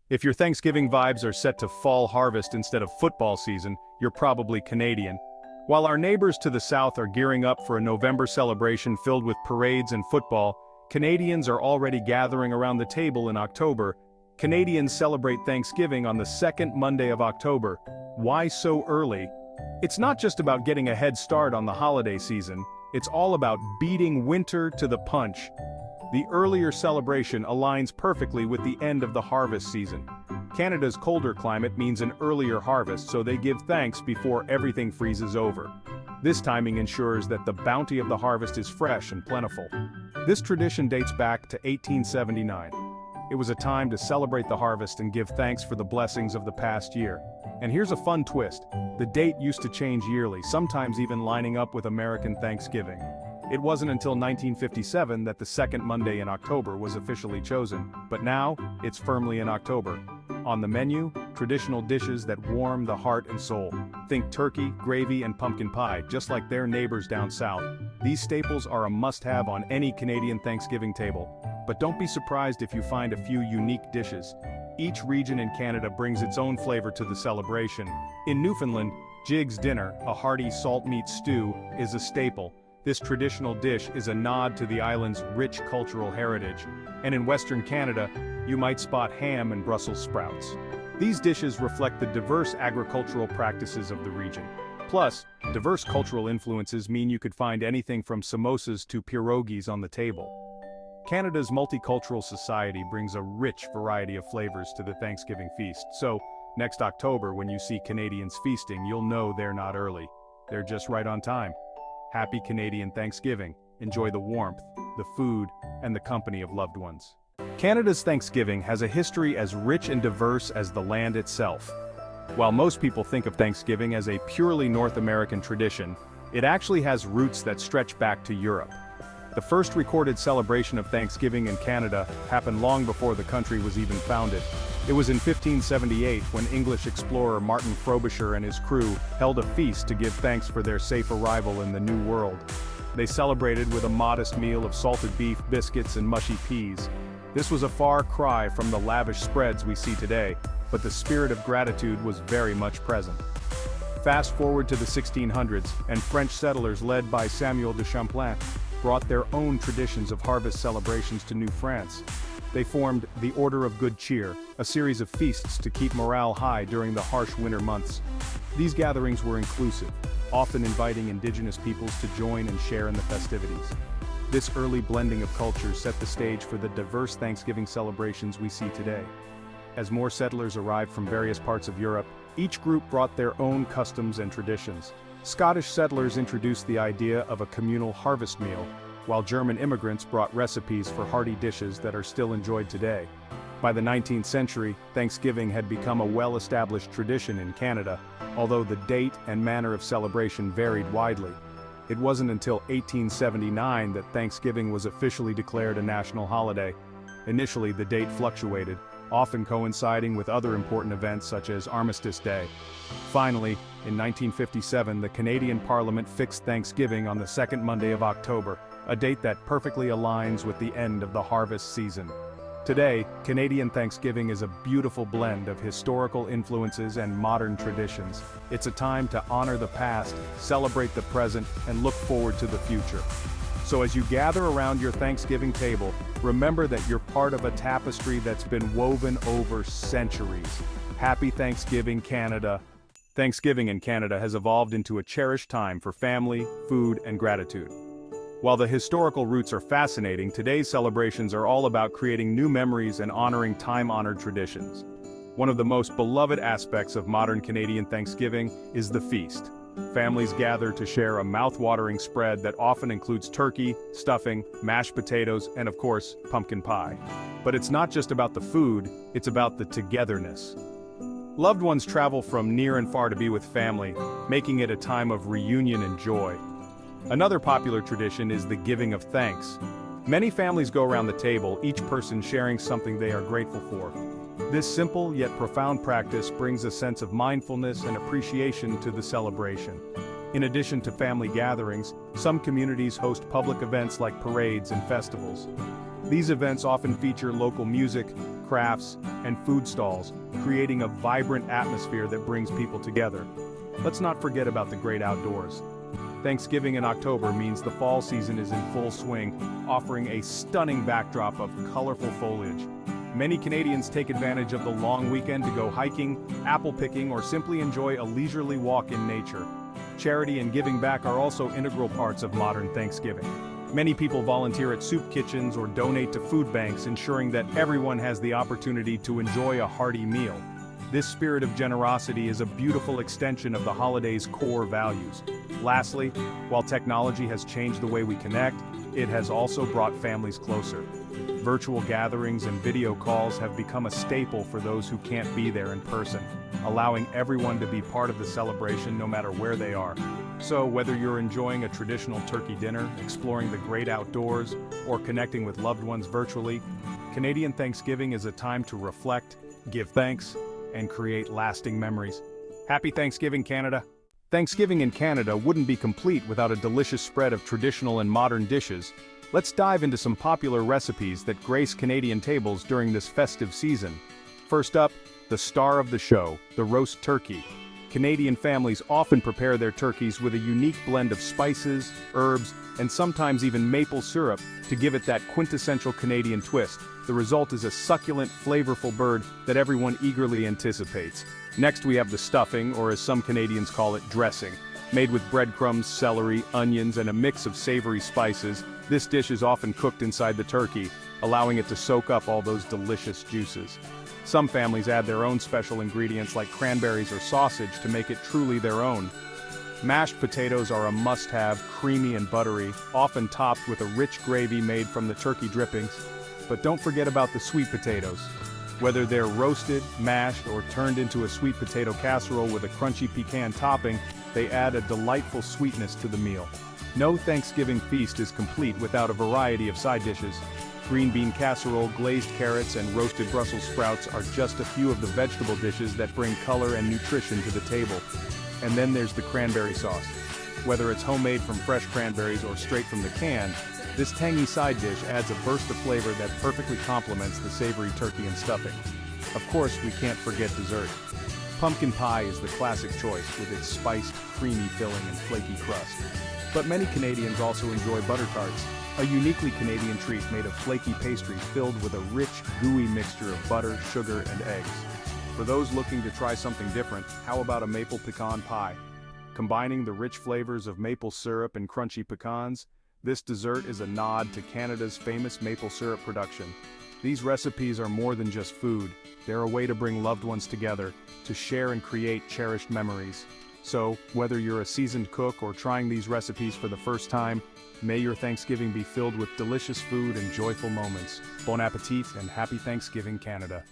If your Thanksgiving vibes are set to fall harvest instead of football season, you're probably Canadian. While our neighbors to the south are gearing up for a November celebration filled with parades and football, Canadians are already gathering around the table in October. Canadians celebrate Thanksgiving on the second Monday of October. Why so early? It's not just about getting a head start on the holiday season, it's all about beating winter to the punch. The earlier celebration aligns perfectly with the end of the harvest season. Canada's colder climate means an earlier harvest, so they give thanks before everything freezes over. This timing ensures that the bounty of the harvest is fresh and plentiful. This tradition dates back to 1879. It was a time to celebrate the harvest and give thanks for the blessings of the past year. And here's a fun twist. The date used to change yearly, sometimes even lining up with American Thanksgiving. It wasn't until 1957 that the second Monday in October was officially chosen, but now, it's firmly in October. On the menu, traditional dishes that warm the heart and soul. Think turkey, gravy, and pumpkin pie, just like their neighbors down south. These staples are a must-have on any Canadian Thanksgiving table. But don't be surprised if you find a few unique dishes. Each region in Canada brings its own flavor to the celebration. In Newfoundland, Jig's Dinner, a hearty salt meat stew, is a staple. This traditional dish is a nod to the island's rich cultural heritage. And in Western Canada, you might spot ham and Brussels sprouts. These dishes reflect the diverse agricultural practices of the region. Plus, diverse cultural influences mean you could find anything from samosas to pierogies on the table. Canada's multicultural society brings a rich variety of flavors to the Thanksgiving feast, so next October when you see Canadians feasting, you'll know they're not early. They're just right on time. Happy Canadian Thanksgiving. Enjoy the warmth, the food, and the company of loved ones. Canada's Thanksgiving has a history as rich and diverse as the land itself. While most people think of Thanksgiving as a purely North American tradition, it actually has roots that stretch back to Europe. The first recorded celebration of Thanksgiving in Canada happened long before the country was even founded. It was in 1578 when English explorer Martin Frobisher and his crew held a feast to give thanks for their safe arrival in the New World. They celebrated with a modest meal of salted beef, biscuits, and mushy peas. This was a far cry from the lavish spreads we see today, but the spirit of gratitude was very much present. Fast forward to the 1600s, and French settlers led by Samuel de Champlain brought their own traditions of harvest celebrations to New France. They formed the Order of Good Cheer, a series of feasts to keep morale high during the harsh winter months. These gatherings were inclusive, often inviting indigenous peoples to join and share in the festivities. This early blending of cultures set the stage for the diverse Thanksgiving celebrations we see today. As more settlers arrived from various parts of Europe, each group brought their own customs and traditions. Scottish settlers introduced the idea of a communal harvest meal, while German immigrants brought recipes for hearty dishes that are still enjoyed today. By the 19th century, Thanksgiving had become a well-established tradition in Canada, although the date and manner of celebration varied widely. It wasn't until 1879 that Thanksgiving was officially declared a national holiday. Initially, the date fluctuated, often coinciding with other important events such as Armistice Day. Finally, in 1957, the Canadian Parliament fixed Thanksgiving on the second Monday of October, a date that perfectly aligns with the end of the harvest season. Today, Canadian Thanksgiving is a beautiful blend of historical influences and modern traditions. It's a time to honor the past, celebrate the present, and look forward to the future. So as you gather around your Thanksgiving table, remember that you're part of a tapestry that's been woven over centuries. Happy Thanksgiving, Canada. Thanksgiving in Canada has evolved into a cherished time for family, food, and gratitude. While the historical roots are fascinating, today's celebrations are all about creating new memories and honoring time-honored traditions. One of the most beloved aspects of modern Canadian Thanksgiving is the feast. Families gather to share a mouth-watering spread that often includes turkey, stuffing, mashed potatoes, and of course, pumpkin pie. But it's not just about the food, it's about the togetherness. Loved ones travel from near and far to be with family, making it a time of reunion and joy. Another popular tradition is the giving of thanks. Many families go around the table, each person sharing something they are grateful for. This simple yet profound practice brings a sense of mindfulness and appreciation to the celebration. In addition to family gatherings, some communities host public events like parades and festivals. These events often feature local music, crafts, and food stalls, creating a vibrant atmosphere that brings people together. Let's not forget about the great outdoors. Thanksgiving in October means the fall season is in full swing, offering a stunning backdrop of colorful foliage. Many Canadians take advantage of the long weekend to go hiking, apple picking, or simply enjoy a leisurely walk in nature. Charity and giving back are also integral parts of modern Thanksgiving. Many people volunteer at soup kitchens or donate to food banks, ensuring that everyone has the opportunity to enjoy a hearty meal. This spirit of generosity is a beautiful extension of the holiday's core values. Lastly, while technology has changed the way we connect, it has also brought families closer. Virtual gatherings and video calls have become a staple for those who can't be there in person, allowing everyone to be part of the celebration no matter where they are. So, whether you're enjoying a traditional turkey dinner, exploring the great outdoors, or connecting with loved ones virtually, Canadian Thanksgiving is a time to reflect, give thanks, and create lasting memories. Happy Thanksgiving, Canada! Thanksgiving in Canada wouldn't be complete without a delicious spread of traditional and modern dishes. Let's dive into some popular recipes that grace Canadian tables during this festive season. First up, the star of the show, the roast turkey. Canadian families often prepare their turkeys with a unique blend of spices, herbs, and sometimes even maple syrup to give it that quintessential Canadian twist. The result is a succulent, flavorful bird that everyone eagerly anticipates. Next we have the stuffing, or as some Canadians call it, dressing. Made with breadcrumbs, celery, onions, and a mix of savory spices, this dish is often cooked inside the turkey, allowing it to soak up all those delicious juices. Some families add their own special ingredients like cranberries or sausage to make it truly their own. Mashed potatoes are a must-have, creamy and buttery, often topped with a rich gravy made from the turkey drippings. But don't forget about the sweet potatoes. Whether they're roasted, mashed, or turned into a sweet potato casserole with a crunchy pecan topping, they add a delightful sweetness to the meal. No Thanksgiving feast is complete without a variety of side dishes. Green bean casserole, glazed carrots, and roasted Brussels sprouts are just a few of the vegetable dishes that bring color and nutrition to the table. And then there's the cranberry sauce. Whether it's homemade from fresh cranberries or straight from the can, this tangy side dish adds a burst of flavor that perfectly complements the savory turkey and stuffing. Of course, we can't forget dessert. Pumpkin pie is the classic choice with its spiced, creamy filling and flaky crust. But many Canadians also enjoy butter tarts, a uniquely Canadian treat made of flaky pastry filled with a rich, gooey mixture of butter, sugar, and eggs. For those looking to try something different, how about a maple pecan pie? Combining the rich flavors of maple syrup and crunchy pecans, this dessert is a nod to Canada's famous maple syrup production. These recipes are more than just food, they're a way to bring loved ones together, to share and create cherished memories. So, whether you're a seasoned cook or trying these recipes for the first time, may your Thanksgiving be filled with delicious food and joyful moments. Bon appetit and happy Thanksgiving, Canada.